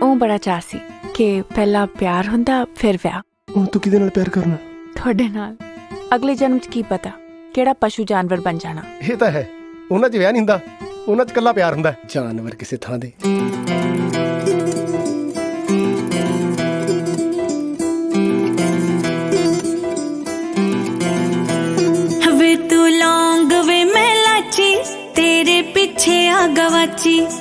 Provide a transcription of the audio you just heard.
ਉਹ ਬੜਾ ਚਾਅ ਸੀ ਕਿ ਪਹਿਲਾਂ ਪਿਆਰ ਹੁੰਦਾ ਫਿਰ ਵਿਆਹ। ਹੁਣ ਤੂੰ ਕਿਹਦੇ ਨਾਲ ਪਿਆਰ ਕਰਨਾ? ਤੁਹਾਡੇ ਨਾਲ। ਅਗਲੇ ਜਨਮ 'ਚ ਕੀ ਪਤਾ ਕਿਹੜਾ ਪਸ਼ੂ ਜਾਨਵਰ ਬਣ ਜਾਣਾ। ਇਹ ਤਾਂ ਹੈ, ਉਹਨਾਂ 'ਚ ਵਿਆਹ ਨਹੀਂ ਹੁੰਦਾ, ਉਹਨਾਂ 'ਚ ਇਕੱਲਾ ਪਿਆਰ ਹੁੰਦਾ। ਜਾਨਵਰ ਕਿਸੇ ਥਾਂ ਦੇ। वे तू लौंग वे मैं लाची, तेरे पीछे आ गवाची।